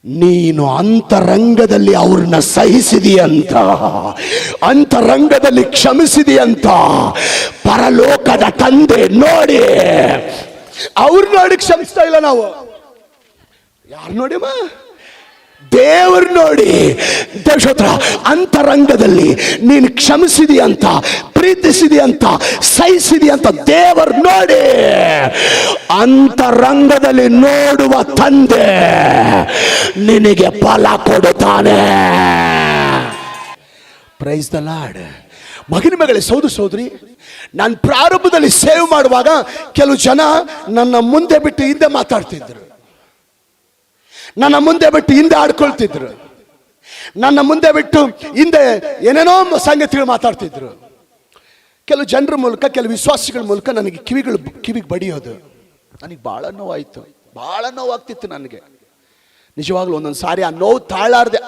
ನೀನು ಅಂತರಂಗದಲ್ಲಿ ಅವ್ರನ್ನ ಸಹಿಸಿದೆಯಂತ, ಅಂತರಂಗದಲ್ಲಿ ಕ್ಷಮಿಸಿದೆಯಂತ ಪರಲೋಕದ ತಂದೆ ನೋಡಿ, ಅವ್ರು ನೋಡಿ ಕ್ಷಮಿಸ್ತಾ ಇಲ್ಲ ನಾವು. ಯಾರು ನೋಡಿ ಅಮ್ಮ? ದೇವರು ನೋಡಿ. ದೇವಶೋತ್ರ ಅಂತರಂಗದಲ್ಲಿ ನೀನು ಕ್ಷಮಿಸಿದೆಯಂತ, ಪ್ರೀತಿಸಿದೆಯಂತ, ಸಹಿಸಿದೆಯಂತ ದೇವರು ನೋಡಿ, ಅಂತರಂಗದಲ್ಲಿ ನೋಡುವ ತಂದೆ ನಿನಗೆ ಫಲ ಕೊಡುತ್ತಾನೆ. Praise the lord. ಮಗನ ಮಗಳೇ, ಸೌದು ಸೋದರಿ, ನಾನು ಪ್ರಾರಂಭದಲ್ಲಿ ಸೇವ್ ಮಾಡುವಾಗ ಕೆಲವು ಜನ ನನ್ನ ಮುಂದೆ ಬಿಟ್ಟು ಹಿಂದೆ ಮಾತಾಡ್ತಿದ್ರು, ನನ್ನ ಮುಂದೆ ಬಿಟ್ಟು ಹಿಂದೆ ಆಡ್ಕೊಳ್ತಿದ್ರು, ನನ್ನ ಮುಂದೆ ಬಿಟ್ಟು ಹಿಂದೆ ಏನೇನೋ ಸಂಗತಿಗಳು ಮಾತಾಡ್ತಿದ್ರು. ಕೆಲವು ಜನರ ಮೂಲಕ, ಕೆಲವು ವಿಶ್ವಾಸಿಗಳ ಮೂಲಕ ನನಗೆ ಕಿವಿಗೆ ಬಡಿಯೋದು. ನನಗೆ ಭಾಳ ನೋವಾಯಿತು, ಭಾಳ ನೋವಾಗ್ತಿತ್ತು ನನಗೆ. ನಿಜವಾಗ್ಲೂ ಒಂದೊಂದು ಸಾರಿ ಆ ನೋವು ತಾಳಾರ್ದೆ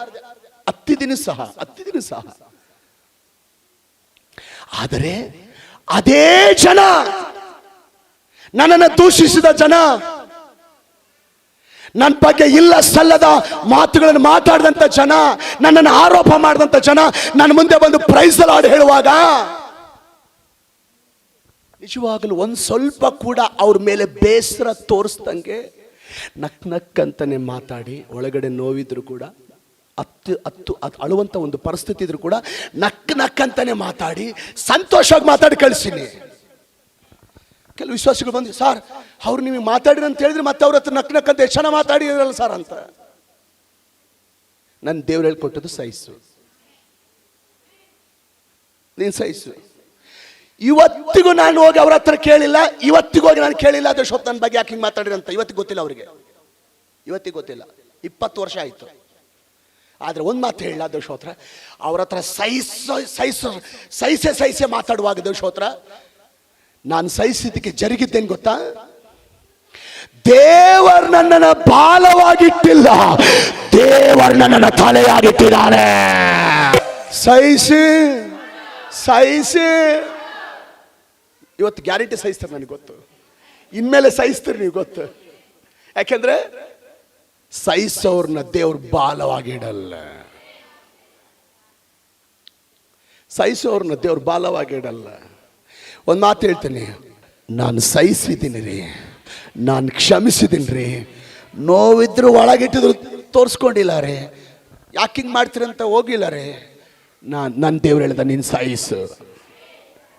ಹತ್ತಿದಿನ ಸಹ. ಆದರೆ ಅದೇ ಜನ, ನನ್ನನ್ನು ದೂಷಿಸಿದ ಜನ, ನನ್ನ ಬಗ್ಗೆ ಇಲ್ಲ ಸಲ್ಲದ ಮಾತುಗಳನ್ನು ಮಾತಾಡಿದಂಥ ಜನ, ನನ್ನನ್ನು ಆರೋಪ ಮಾಡಿದಂಥ ಜನ ನನ್ನ ಮುಂದೆ ಬಂದು ಪ್ರೈಸ್ ದ ಲಾರ್ಡ್ ಹೇಳುವಾಗ ನಿಜವಾಗಲೂ ಒಂದು ಸ್ವಲ್ಪ ಕೂಡ ಅವ್ರ ಮೇಲೆ ಬೇಸರ ತೋರಿಸ್ದಂಗೆ ನಕ್ ಅಂತಾನೆ ಮಾತಾಡಿ, ಒಳಗಡೆ ನೋವಿದ್ರು ಕೂಡ, ಅಳುವಂಥ ಒಂದು ಪರಿಸ್ಥಿತಿ ಇದ್ರು ಕೂಡ ನಕ್ ಅಂತಾನೆ ಮಾತಾಡಿ ಸಂತೋಷವಾಗಿ ಮಾತಾಡಿ ಕಳಿಸಿನಿ. ಕೆಲವು ವಿಶ್ವಾಸಿಗಳು ಬಂದು, ಸರ್ ಅವ್ರು ನಿಮಗೆ ಮಾತಾಡಿರ ಅಂತ ಹೇಳಿದ್ರೆ ಮತ್ತೆ ಅವ್ರ ಹತ್ರ ನಕ್ ಅಂತ ಎಷ್ಟು ಜನ ಮಾತಾಡಿರಲ್ಲ ಸರ್ ಅಂತ. ನನ್ನ ದೇವ್ರು ಹೇಳ್ಕೊಟ್ಟದ್ದು ಸಹಿಸು, ನೀನು ಸಹಿಸು. ಇವತ್ತಿಗೂ ನಾನು ಹೋಗಿ ಅವ್ರ ಹತ್ರ ಕೇಳಿಲ್ಲ, ಇವತ್ತಿಗೂ ಹೋಗಿ ನಾನು ಕೇಳಿಲ್ಲ ಅದು ಶೋತ್ ನನ್ನ ಬಗ್ಗೆ ಯಾಕೆ ಹಿಂಗೆ ಮಾತಾಡಿರಂತ. ಇವತ್ತಿಗೆ ಗೊತ್ತಿಲ್ಲ ಅವ್ರಿಗೆ, ಇವತ್ತಿಗೆ ಗೊತ್ತಿಲ್ಲ. 20 ವರ್ಷ ಆಯಿತು. ಆದರೆ ಒಂದು ಮಾತು ಹೇಳಿಲ್ಲ ದೇವಶೋತ್ರ, ಅವ್ರ ಹತ್ರ ಸಹಿಸೆ ಮಾತಾಡುವಾಗ ದೇವಶೋತ್ರ ನಾನು ಸಹಿಸಿದ್ದಕ್ಕೆ ಜರುಗಿದ್ದೇನೆ ಗೊತ್ತಾ? ದೇವರು ನನ್ನನ್ನು ಬಾಲವಾಗಿಟ್ಟಿಲ್ಲ, ದೇವರು ನನ್ನನ್ನು ತಲೆಯಾಗಿಟ್ಟಿದ್ದಾನೆ. ಸಹಿಸಿ ಇವತ್ತು ಗ್ಯಾರಂಟಿ ಸಹಿಸ್ತಾರೆ, ನನಗೆ ಗೊತ್ತು. ಇನ್ಮೇಲೆ ಸಹಿಸ್ತೀರಿ ನೀವು, ಗೊತ್ತು. ಯಾಕೆಂದ್ರೆ ಸಹಿಸೋರ್ನ ದೇವ್ರು ಬಾಲವಾಗಿಡಲ್ಲ, ಸಹಿಸೋರ್ನ ದೇವ್ರು ಬಾಲವಾಗಿಡಲ್ಲ. ಒಂದು ಮಾತು ಹೇಳ್ತೀನಿ, ನಾನು ಸಹಿಸಿದ್ದೀನಿ ರೀ, ನಾನು ಕ್ಷಮಿಸಿದ್ದೀನಿ ರೀ, ನೋವಿದ್ರು ಒಳಗಿಟ್ಟಿದ್ರು ತೋರಿಸ್ಕೊಂಡಿಲ್ಲ ರೀ, ಯಾಕೆ ಹಿಂಗೆ ಮಾಡ್ತೀರಂತ ಹೋಗಿಲ್ಲ ರೀ. ನನ್ನ ದೇವ್ರು ಹೇಳ್ದ, ನೀನು ಸಹಿಸು.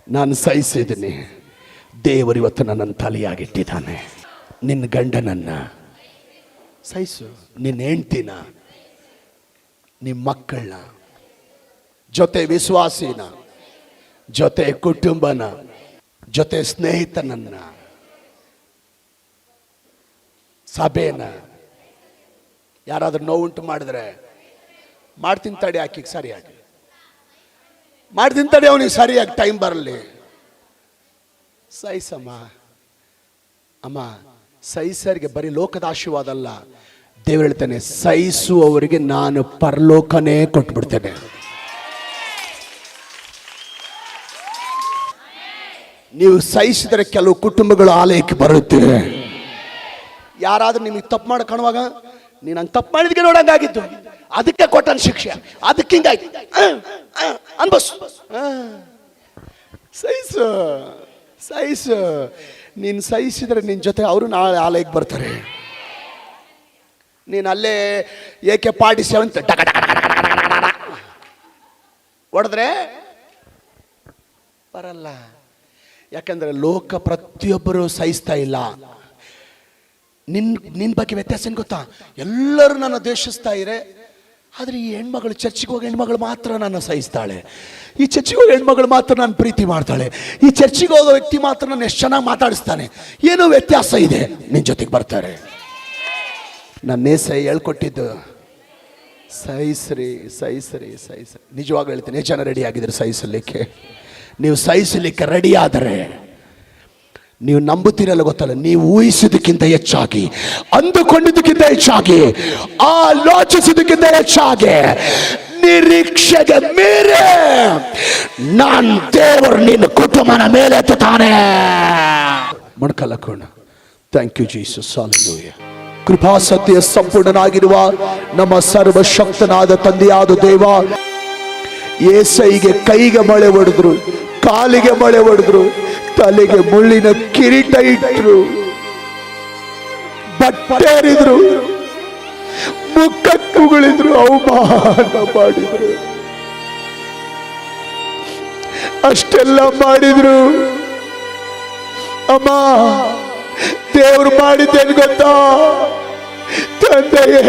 ನಾನು ಸಹಿಸಿದ್ದೀನಿ. ದೇವರು ಇವತ್ತು ನನ್ನನ್ನು ತಲೆಯಾಗಿಟ್ಟಿದ್ದಾನೆ. ನಿನ್ನ ಗಂಡನನ್ನ ಸಹಿಸು, ನಿನ್ನ ಹೆಂಡ್ತಿನ, ನಿಮ್ಮ ಮಕ್ಕಳನ್ನ, ಜೊತೆ ವಿಶ್ವಾಸಿನ, ಜೊತೆ ಕುಟುಂಬನ, ಜೊತೆ ಸ್ನೇಹಿತನನ್ನ, ಸಭೆನ. ಯಾರಾದ್ರೂ ನೋವುಂಟು ಮಾಡಿದ್ರೆ ಮಾಡ್ತೀನಿ ತಡಿ, ಆಕಿಗೆ ಸರಿಯಾಗಿ ಮಾಡ್ತೀನಿ ತಡಿ, ಅವನಿಗೆ ಸರಿಯಾಗಿ ಟೈಮ್ ಬರಲಿ. ಸಹಿಸಮ್ಮ. ಅಮ್ಮ, ಸಹಿಸರಿಗೆ ಬರೀ ಲೋಕದ ಆಶೀರ್ವಾದ ಅಲ್ಲ, ದೇವರು ಹೇಳ್ತಾನೆ, ಸಹಿಸುವವರಿಗೆ ನಾನು ಪರಲೋಕನೇ ಕೊಟ್ಬಿಡ್ತೇನೆ. ನೀವು ಸಹಿಸಿದರೆ ಕೆಲವು ಕುಟುಂಬಗಳು ಆಲಯಕ್ಕೆ ಬರುತ್ತೆ. ಯಾರಾದ್ರೂ ನಿಮಗೆ ತಪ್ಪು ಮಾಡಿ ಕಾಣುವಾಗ, ನೀನು ಹಂಗೆ ತಪ್ಪು ಮಾಡಿದ್ಕೆ ನೋಡಂಗಾಗಿತ್ತು, ಅದಕ್ಕೆ ಕೊಟ್ಟನ ಶಿಕ್ಷೆ, ಅದಕ್ಕೆ ಹಿಂಗಾಯ್ತು ಅನ್ಬಸ್. ಸಹಿಸು. ನೀನು ಸಹಿಸಿದ್ರೆ ನಿನ್ನ ಜೊತೆ ಅವರು ನಾಳೆ ಆಲಯಕ್ಕೆ ಬರ್ತಾರೆ. ನೀನು ಅಲ್ಲೇ AK-47 ಹೊಡೆದ್ರೆ ಬರಲ್ಲ. ಯಾಕಂದ್ರೆ ಲೋಕ ಪ್ರತಿಯೊಬ್ಬರು ಸಹಿಸ್ತಾ ಇಲ್ಲ. ನಿನ್ನ ಬಗ್ಗೆ ವ್ಯತ್ಯಾಸ ಏನು ಗೊತ್ತಾ? ಎಲ್ಲರೂ ನನ್ನ ದ್ವೇಷಿಸ್ತಾ ಇರೆ, ಆದರೆ ಈ ಹೆಣ್ಮಗಳು, ಚರ್ಚಿಗೆ ಹೋಗೋ ಹೆಣ್ಮಗಳು ಮಾತ್ರ ನನ್ನ ಸಹಿಸ್ತಾಳೆ. ಈ ಚರ್ಚಿಗೆ ಹೋಗೋ ಹೆಣ್ಮಗಳು ಮಾತ್ರ ನಾನು ಪ್ರೀತಿ ಮಾಡ್ತಾಳೆ. ಈ ಚರ್ಚಿಗೆ ಹೋಗೋ ವ್ಯಕ್ತಿ ಮಾತ್ರ ನಾನು ಎಷ್ಟು ಚೆನ್ನಾಗಿ ಮಾತಾಡಿಸ್ತಾನೆ. ಏನೋ ವ್ಯತ್ಯಾಸ ಇದೆ, ನಿನ್ನ ಜೊತೆಗೆ ಬರ್ತಾರೆ. ನನ್ನ ನೇಸೈ ಹೇಳ್ಕೊಟ್ಟಿದ್ದು ಸಹಿಸ್ರಿ. ನಿಜವಾಗ ಹೇಳ್ತೀನಿ, ಎಷ್ಟು ಜನ ರೆಡಿ ಆಗಿದ್ರೆ ಸಹಿಸಲಿಕ್ಕೆ? ನೀವು ಸಹಿಸಲಿಕ್ಕೆ ರೆಡಿ ಆದರೆ ನೀವು ನಂಬುತ್ತೀರಲ್ಲ ಗೊತ್ತಲ್ಲ, ನೀವು ಊಹಿಸಿದ್ದಕ್ಕಿಂತ ಹೆಚ್ಚಾಗಿ, ಅಂದುಕೊಂಡಿದ್ದಕ್ಕಿಂತ ಹೆಚ್ಚಾಗಿ, ಆಲೋಚಿಸಿದ್ದಕ್ಕಿಂತ ಹೆಚ್ಚಾಗಿ ನಿರೀಕ್ಷೆಗೆ ಮೀರಿ ನಾನ್ ದೇವರು ನಿನ್ನ ಕುಟುಂಬನ ಮೇಲೆ ಎತ್ತುತ್ತಾನೆ. ಮಡ್ಕಲಕೋಣ. Thank you Jesus. ಹಲ್ಲೆಲೂಯಾ. ಕೃಪಾ ಸತ್ಯ ಸಂಪೂರ್ಣನಾಗಿರುವ ನಮ್ಮ ಸರ್ವಶಕ್ತನಾದ ತಂದೆಯಾದ ದೇವ, ಏಸೈಗೆ ಕೈಗೆ ಮಳೆ ಹೊಡೆದ್ರು, ಕಾಲಿಗೆ ಮಳೆ ಹೊಡೆದ್ರು, ತಲೆಗೆ ಮುಳ್ಳಿನ ಕಿರೀಟ ಇಟ್ರು, ಬಟ್ಟೇರಿದ್ರು, ಮುಖಕ್ಕೆ ಉಗುಳಿದ್ರು, ಅವಮಾನ ಮಾಡಿದ್ರು. ಅಷ್ಟೆಲ್ಲ ಮಾಡಿದ್ರು. ಅಮ್ಮ, ದೇವ್ರು ಮಾಡಿದ್ದೇನು ಗೊತ್ತಾ? ತಂದೆಯೇ,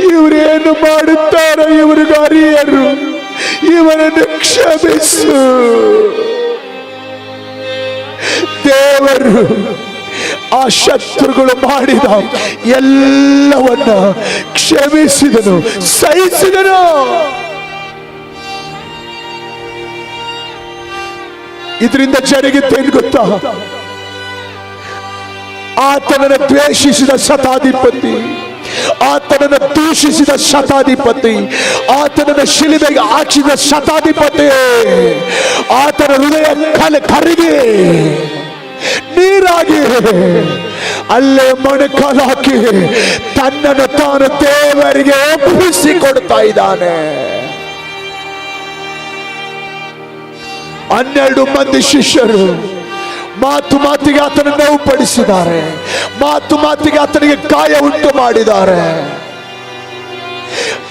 ಇವರೇನು ಮಾಡುತ್ತಾರೋ ಇವ್ರಿಗೆ ಅರಿಯರು, ಇವರನ್ನು ಕ್ಷಮಿಸು. ದೇವರು ಆ ಶತ್ರುಗಳು ಮಾಡಿದ ಎಲ್ಲವನ್ನ ಕ್ಷಮಿಸಿದನು, ಸಹಿಸಿದನು. ಇದರಿಂದ ಜರುಗಿತ್ತೇನು ಗೊತ್ತಾ? ಆತನನ್ನು ದ್ವೇಷಿಸಿದ ಶತಾಧಿಪತಿ, ಆತನನ್ನು ದೂಷಿಸಿದ ಶತಾಧಿಪತಿ, ಆತನನ್ನು ಶಿಲುಬೆಗೆ ಹಾಕಿದ ಶತಾಧಿಪತಿ, ಆತನ ಹೃದಯ ಕರಗಿ ನೀರಾಗಿ ಅಲ್ಲೇ ಮೊಣಕಾಲಾಕಿ ತನ್ನನ್ನು ತಾನು ದೇವರಿಗೆ ಒಪ್ಪಿಸಿಕೊಡ್ತಾ ಇದ್ದಾನೆ. 12 ಮಂದಿ ಶಿಷ್ಯರು ಮಾತು ಮಾತಿಗೆ ಆತನ ನೋವು ಪಡಿಸಿದ್ದಾರೆ, ಮಾತು ಮಾತಿಗೆ ಆತನಿಗೆ ಗಾಯ ಉಂಟು ಮಾಡಿದ್ದಾರೆ.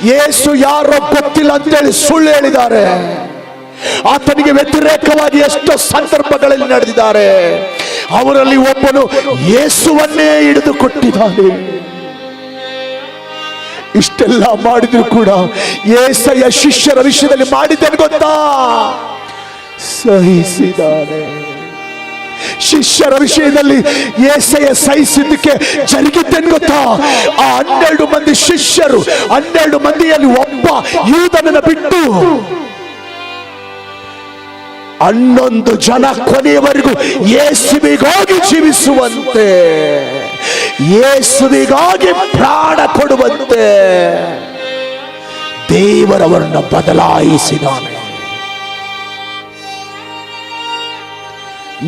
ಯೇಸು ಯಾರೋ ಗೊತ್ತಿಲ್ಲ ಅಂತೇಳಿ ಸುಳ್ಳು ಹೇಳಿದ್ದಾರೆ. ಆತನಿಗೆ ವ್ಯತಿರೇಕವಾಗಿ ಎಷ್ಟೋ ಸಂದರ್ಭಗಳಲ್ಲಿ ನಡೆದಿದ್ದಾರೆ. ಅವರಲ್ಲಿ ಒಬ್ಬನು ಯೇಸುವನ್ನೇ ಹಿಡಿದು ಕೊಟ್ಟಿದ್ದಾನೆ. ಇಷ್ಟೆಲ್ಲ ಮಾಡಿದ್ರು ಕೂಡ ಯೇಸಯ್ಯ ಶಿಷ್ಯರ ವಿಷಯದಲ್ಲಿ ಮಾಡಿದ್ದೇನೆ ಗೊತ್ತಾ? ಸಹಿಸಿದ್ದಾನೆ. ಶಿಷ್ಯರ ವಿಷಯದಲ್ಲಿ ಯೇಸಯ್ಯ ಸಹಿಸಿದ್ದಕ್ಕೆ ಜರುಗಿದ್ದೇನೆ ಗೊತ್ತಾ? ಆ 12 ಮಂದಿ ಶಿಷ್ಯರು, 12 ಮಂದಿಯಲ್ಲಿ ಒಬ್ಬ ಯೂದನನ್ನು ಬಿಟ್ಟು 11 ಜನ ಕೊನೆಯವರೆಗೂ ಯೇಸುವಿಗಾಗಿ ಜೀವಿಸುವಂತೆ, ಯೇಸುವಿಗಾಗಿ ಪ್ರಾಣ ಕೊಡುವಂತೆ ದೇವರವರನ್ನು ಬದಲಾಯಿಸಿದಾನೆ.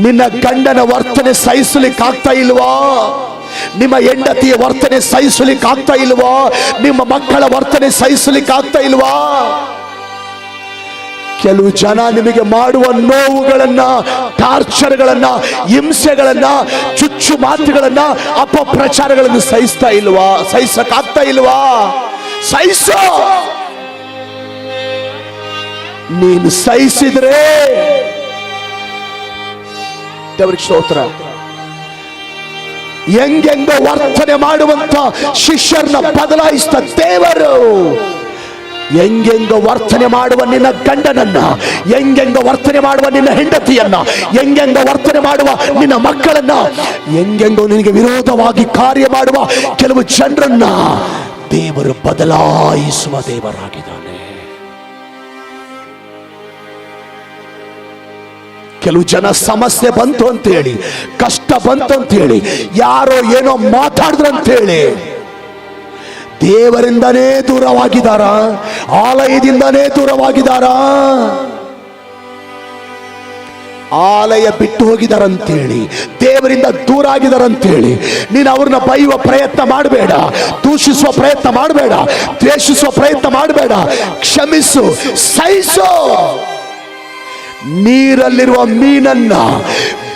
ನಿನ್ನ ಗಂಡನ ವರ್ತನೆ ಸಹಿಸಲಿಕ್ಕೆ ಆಗ್ತಾ ಇಲ್ವಾ? ನಿಮ್ಮ ಹೆಂಡತಿಯ ವರ್ತನೆ ಸಹಿಸಲಿಕ್ಕೆ ಆಗ್ತಾ ಇಲ್ವಾ? ನಿಮ್ಮ ಮಕ್ಕಳ ವರ್ತನೆ ಸಹಿಸಲಿಕ್ಕೆ ಆಗ್ತಾ ಇಲ್ವಾ? ಕೆಲವು ಜನ ನಿಮಗೆ ಮಾಡುವ ನೋವುಗಳನ್ನ, ಟಾರ್ಚರ್ಗಳನ್ನ, ಹಿಂಸೆಗಳನ್ನ, ಚುಚ್ಚು ಮಾತುಗಳನ್ನ, ಅಪಪ್ರಚಾರಗಳನ್ನು ಸಹಿಸ್ತಾ ಇಲ್ವಾ? ಸಹಿಸಕ್ಕಾಗ್ತಾ ಇಲ್ವಾ? ಸಹಿಸೋ. ನೀನು ಸಹಿಸಿದ್ರೆ ದೇವರಿಗೆ ಸ್ತೋತ್ರ. ಹೆಂಗೆಂಗ ವರ್ತನೆ ಮಾಡುವಂತ ಶಿಷ್ಯರನ್ನ ಬದಲಾಯಿಸಿದ ದೇವರು ಹೆಂಗೆಂಗ ವರ್ತನೆ ಮಾಡುವ ನಿನ್ನ ಗಂಡನನ್ನ, ಹೆಂಗೆಂಗ ವರ್ತನೆ ಮಾಡುವ ನಿನ್ನ ಹೆಂಡತಿಯನ್ನ, ಹೆಂಗೆಂಗ ವರ್ತನೆ ಮಾಡುವ ನಿನ್ನ ಮಕ್ಕಳನ್ನ, ಹೆಂಗೆಂಗೋ ನಿನಗೆ ವಿರೋಧವಾಗಿ ಕಾರ್ಯ ಮಾಡುವ ಕೆಲವು ಜನರನ್ನ ದೇವರು ಬದಲಾಯಿಸುವ ದೇವರಾಗಿದ್ದಾನೆ. ಕೆಲವು ಜನ ಸಮಸ್ಯೆ ಬಂತು ಅಂತ ಹೇಳಿ, ಕಷ್ಟ ಬಂತು ಅಂತ ಹೇಳಿ, ಯಾರೋ ಏನೋ ಮಾತಾಡಿದ್ರು ಅಂತ ಹೇಳಿ ದೇವರಿಂದನೇ ದೂರವಾಗಿದ್ದಾರ, ಆಲಯದಿಂದನೇ ದೂರವಾಗಿದ್ದಾರ, ಆಲಯ ಬಿಟ್ಟು ಹೋಗಿದಾರಂತೇಳಿ, ದೇವರಿಂದ ದೂರ ಆಗಿದಾರಂತೇಳಿ ನೀನು ಅವ್ರನ್ನ ಬೈಯುವ ಪ್ರಯತ್ನ ಮಾಡಬೇಡ, ದೂಷಿಸುವ ಪ್ರಯತ್ನ ಮಾಡಬೇಡ, ದ್ವೇಷಿಸುವ ಪ್ರಯತ್ನ ಮಾಡಬೇಡ. ಕ್ಷಮಿಸು, ಸಹಿಸು. ನೀರಲ್ಲಿರುವ ಮೀನನ್ನ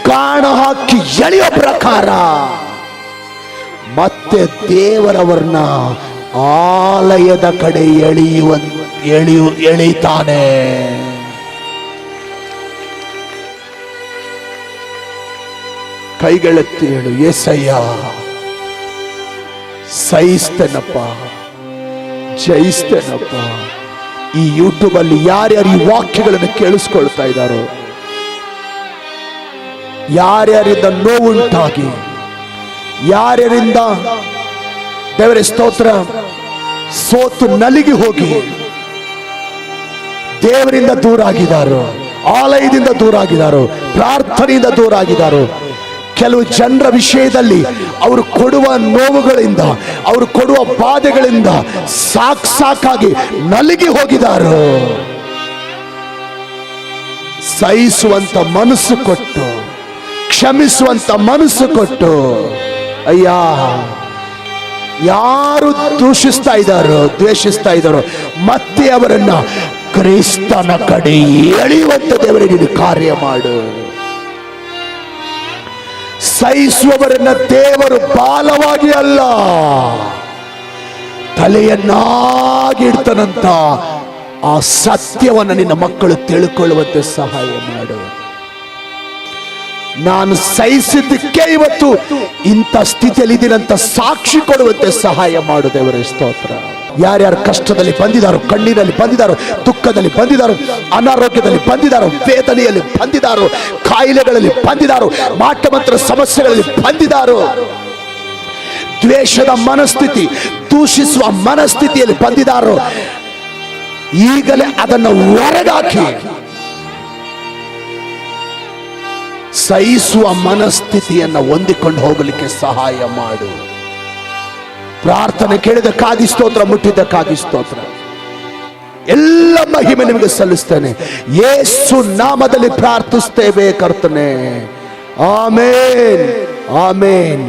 ಕಾಣ ಹಾಕಿ ಎಳೆಯೋ ಪ್ರಕಾರ ಮತ್ತೆ ದೇವರವರನ್ನ ಆಲಯದ ಕಡೆ ಎಳೆಯುತ್ತಾನೆ. ಕೈಗಳೆತ್ತಿ ಹೇಳು, యేసయ్య ಸಹಿಸ್ತೇನಪ್ಪ, ಜಯಿಸ್ತೇನಪ್ಪ. ಈ ಯೂಟ್ಯೂಬ್ ಅಲ್ಲಿ ಯಾರ್ಯಾರು ಈ ವಾಕ್ಯಗಳನ್ನು ಕೇಳಿಸ್ಕೊಳ್ತಾ ಇದ್ದಾರೋ, ಯಾರ್ಯಾರಿಂದ ನೋವುಂಟಾಗಿ, ಯಾರ್ಯಾರಿಂದ ದೇವರ ಸ್ತೋತ್ರ ಸೋತು ನಲಿಗಿ ಹೋಗಿ ದೇವರಿಂದ ದೂರ ಆಗಿದ್ದಾರೋ, ಆಲಯದಿಂದ ದೂರ ಆಗಿದ್ದಾರೋ, ಪ್ರಾರ್ಥನೆಯಿಂದ ದೂರ ಆಗಿದ್ದಾರೋ, ಕೆಲವು ಜನರ ವಿಷಯದಲ್ಲಿ ಅವರು ಕೊಡುವ ನೋವುಗಳಿಂದ, ಅವರು ಕೊಡುವ ಬಾಧೆಗಳಿಂದ ಸಾಕಾಗಿ ನಲುಗಿ ಹೋಗಿದಾರೋ. ಸಹಿಸುವಂತ ಮನಸ್ಸು ಕೊಟ್ಟು, ಕ್ಷಮಿಸುವಂತ ಮನಸ್ಸು ಕೊಟ್ಟು, ಅಯ್ಯ ಯಾರು ದೂಷಿಸ್ತಾ ಇದ್ದಾರೋ, ದ್ವೇಷಿಸ್ತಾ ಇದ್ದಾರೋ, ಮತ್ತೆ ಅವರನ್ನ ಕ್ರಿಸ್ತನ ಕಡೆ ಎಳೆಯುವಂತ ದೇವರೇ ನೀನು ಕಾರ್ಯ ಮಾಡು. ಸಹಿಸುವವರನ್ನ ದೇವರು ಬಾಲವಾಗಿ ಅಲ್ಲ, ತಲೆಯನ್ನಾಗಿ ಇಡ್ತಾನಂತ ಆ ಸತ್ಯವನ್ನು ನಿನ್ನ ಮಕ್ಕಳು ತಿಳ್ಕೊಳ್ಳುವಂತೆ ಸಹಾಯ ಮಾಡು. ನಾನು ಸಹಿಸಿದ್ದಕ್ಕೆ ಇವತ್ತು ಇಂಥ ಸ್ಥಿತಿಯಲ್ಲಿ ಇದೀನಂತ ಸಾಕ್ಷಿ ಕೊಡುವಂತೆ ಸಹಾಯ ಮಾಡು ದೇವರೇ. ಸ್ತೋತ್ರ. ಯಾರ್ಯಾರು ಕಷ್ಟದಲ್ಲಿ ಬಂದಿದ್ದಾರೋ, ಕಣ್ಣೀರಲ್ಲಿ ಬಂದಿದ್ದಾರೋ, ದುಃಖದಲ್ಲಿ ಬಂದಿದ್ದಾರೋ, ಅನಾರೋಗ್ಯದಲ್ಲಿ ಬಂದಿದ್ದಾರೋ, ವೇದನೆಯಲ್ಲಿ ಬಂದಿದ್ದಾರೋ, ಕಾಯಿಲೆಗಳಲ್ಲಿ ಬಂದಿದ್ದಾರೋ, ಮಾಟಮಂತ್ರ ಸಮಸ್ಯೆಗಳಲ್ಲಿ ಬಂದಿದ್ದಾರೋ, ದ್ವೇಷದ ಮನಸ್ಥಿತಿ, ದೂಷಿಸುವ ಮನಸ್ಥಿತಿಯಲ್ಲಿ ಬಂದಿದ್ದಾರೋ, ಈಗಲೇ ಅದನ್ನು ಹೊರಗಾಕಿ ಸಹಿಸುವ ಮನಸ್ಥಿತಿಯನ್ನು ಹೊಂದಿಕೊಂಡು ಹೋಗಲಿಕ್ಕೆ ಸಹಾಯ ಮಾಡು. ಪ್ರಾರ್ಥನೆ ಕೇಳಿದಕ್ಕಾಗಿ ಸ್ತೋತ್ರ, ಮುಟ್ಟಿದ್ದಕ್ಕಾಗಿ ಸ್ತೋತ್ರ. ಎಲ್ಲ ಮಹಿಮೆ ನಿಮಗೆ ಸಲ್ಲಿಸ್ತೇನೆ. ಯೇಸು ನಾಮದಲ್ಲಿ ಪ್ರಾರ್ಥಿಸ್ತೇವೆ ಕರ್ತನೆ. ಆಮೇನ್, ಆಮೇನ್.